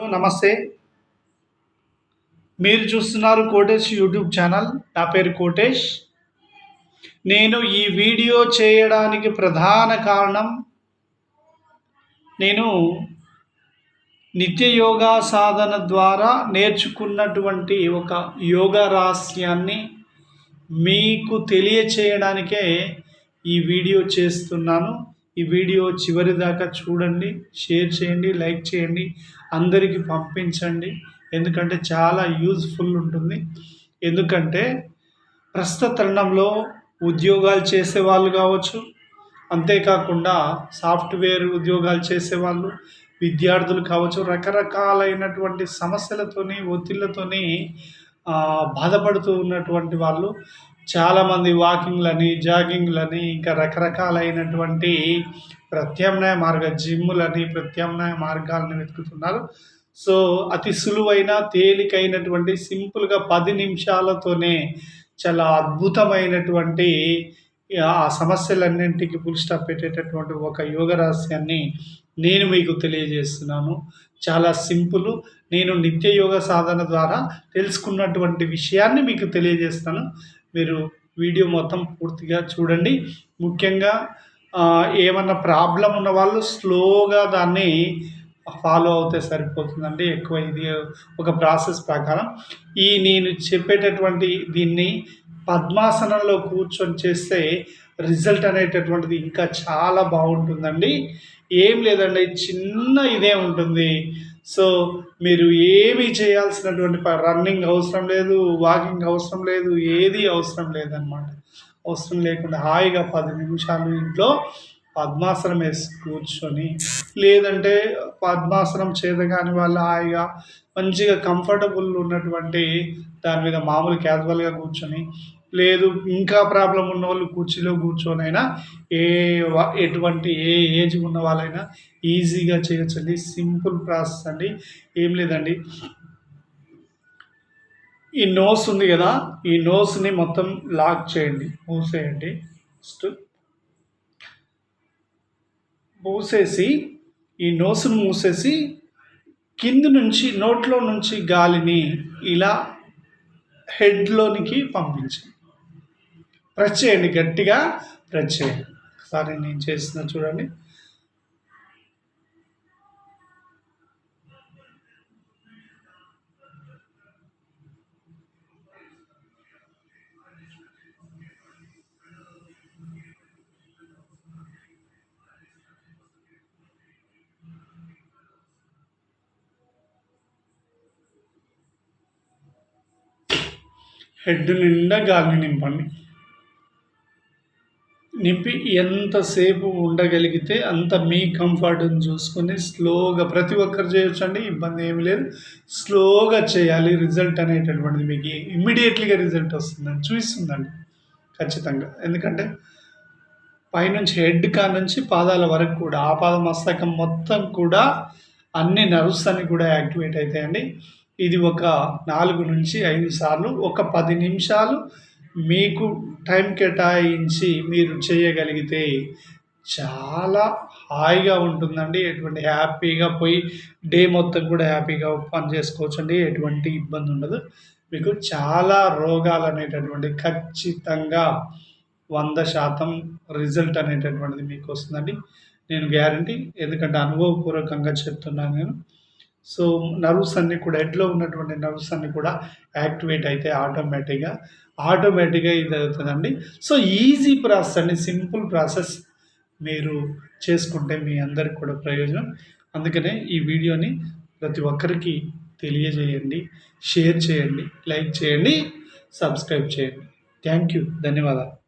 నమస్తే. మీరు చూస్తున్నారు కోటేష్ యూట్యూబ్ ఛానల్. నా పేరు కోటేష్. నేను ఈ వీడియో చేయడానికి ప్రధాన కారణం, నేను నిత్య యోగా సాధన ద్వారా నేర్చుకున్నటువంటి ఒక యోగా రహస్యాన్ని మీకు తెలియచేయడానికే ఈ వీడియో చేస్తున్నాను. ఈ వీడియో చివరి దాకా చూడండి, షేర్ చేయండి, లైక్ చేయండి, అందరికీ పంపించండి. ఎందుకంటే చాలా యూజ్ఫుల్ ఉంటుంది. ఎందుకంటే ప్రస్తుత తరుణంలో ఉద్యోగాలు చేసేవాళ్ళు కావచ్చు, అంతేకాకుండా సాఫ్ట్వేర్ ఉద్యోగాలు చేసేవాళ్ళు, విద్యార్థులు కావచ్చు, రకరకాలైనటువంటి సమస్యలతోని, ఒత్తిళ్ళతోని బాధపడుతూ ఉన్నటువంటి వాళ్ళు చాలామంది వాకింగ్లని, జాగింగ్లని, ఇంకా రకరకాలైనటువంటి జిమ్ములని ప్రత్యామ్నాయ మార్గాలను వెతుకుతున్నారు. సో అతి సులువైన, తేలికైనటువంటి, సింపుల్గా 10 నిమిషాలతోనే చాలా అద్భుతమైనటువంటి ఆ సమస్యలన్నింటికి ఫుల్ స్టాప్ పెట్టేటటువంటి ఒక యోగ రహస్యాన్ని నేను మీకు తెలియజేస్తున్నాను. చాలా సింపుల్. నేను నిత్య యోగ సాధన ద్వారా తెలుసుకున్నటువంటి విషయాన్ని మీకు తెలియజేస్తాను. మీరు వీడియో మొత్తం పూర్తిగా చూడండి. ముఖ్యంగా ఏమన్నా ప్రాబ్లం ఉన్న వాళ్ళు స్లోగా దాన్ని ఫాలో అవుతే సరిపోతుందండి. ఎక్కువ ఇది ఒక ప్రాసెస్ ప్రకారం నేను చెప్పేటటువంటి దీన్ని పద్మాసనంలో కూర్చొని చేస్తే రిజల్ట్ అనేటటువంటిది ఇంకా చాలా బాగుంటుందండి. ఏం లేదండి, చిన్న ఇదే ఉంటుంది. సో మీరు ఏమీ చేయాల్సినటువంటి రన్నింగ్ అవసరం లేదు, వాకింగ్ అవసరం లేదు, ఏది అవసరం లేదనమాట. అవసరం లేకుండా హాయిగా 10 నిమిషాలు ఇంట్లో పద్మాసనం వేసి కూర్చొని, లేదంటే పద్మాసనం చేతగాని వాళ్ళు హాయిగా మంచిగా కంఫర్టబుల్ ఉన్నటువంటి దాని మీద మామూలు క్యాజువల్గా కూర్చొని, లేదు ఇంకా ప్రాబ్లం ఉన్న వాళ్ళు కుర్చీలో కూర్చొనైనా ఎటువంటి ఏ ఏజ్ ఉన్న వాళ్ళైనా ఈజీగా చేయొచ్చండి. సింపుల్ ప్రాసెస్ అండి. ఏం లేదండి, ఈ నోస్ ఉంది కదా, ఈ నోస్ని మొత్తం లాక్ చేయండి, మూసేయండి. ఫస్ట్ మూసేసి, ఈ నోస్ను మూసేసి కింద నుంచి, నోట్లో నుంచి గాలిని ఇలా హెడ్లోనికి పంపించండి. ప్రెస్ చేయండి, గట్టిగా ప్రెస్ చేయండి. ఒకసారి నేను చేస్తున్నా చూడండి. హెడ్ నిండా గాలిని నింపండి. నింపి ఎంతసేపు ఉండగలిగితే అంత మీ కంఫర్ట్ని చూసుకొని స్లోగా, ప్రతి ఒక్కరు చేయొచ్చండి, ఇబ్బంది ఏమి లేదు. స్లోగా చేయాలి. రిజల్ట్ అనేటటువంటిది మీకు ఇమ్మీడియట్లీగా రిజల్ట్ వస్తుందని చూపిస్తుందండి ఖచ్చితంగా. ఎందుకంటే పైనుంచి హెడ్ నుంచి పాదాల వరకు కూడా, ఆపాద మస్తకం మొత్తం కూడా అన్ని నర్వ్స్ అన్ని కూడా యాక్టివేట్ అవుతాయండి. ఇది ఒక 4 నుంచి 5 సార్లు ఒక 10 నిమిషాలు మీకు టైం కేటాయించి మీరు చేయగలిగితే చాలా హాయిగా ఉంటుందండి. ఎటువంటి హ్యాపీగా పోయి డే మొత్తం కూడా హ్యాపీగా పని చేసుకోవచ్చండి. ఎటువంటి ఇబ్బంది ఉండదు. మీకు చాలా రోగాలు అనేటటువంటి ఖచ్చితంగా 100% రిజల్ట్ అనేటటువంటిది మీకు వస్తుందండి. నేను గ్యారంటీ. ఎందుకంటే అనుభవపూర్వకంగా చెప్తున్నాను నేను. సో నర్వ్స్ అన్నీ కూడా, హెడ్లో ఉన్నటువంటి నర్వ్స్ అన్నీ కూడా యాక్టివేట్ అయితే ఆటోమేటిక్గా ఇది అవుతుందండి. సో ఈజీ ప్రాసెస్ అండి, సింపుల్ ప్రాసెస్. మీరు చేసుకుంటే మీ అందరికి కూడా ప్రయోజనం. అందుకనే ఈ వీడియోని ప్రతి ఒక్కరికి తెలియజేయండి, షేర్ చేయండి, లైక్ చేయండి, సబ్స్క్రైబ్ చేయండి. Thank you. ధన్యవాదాలు.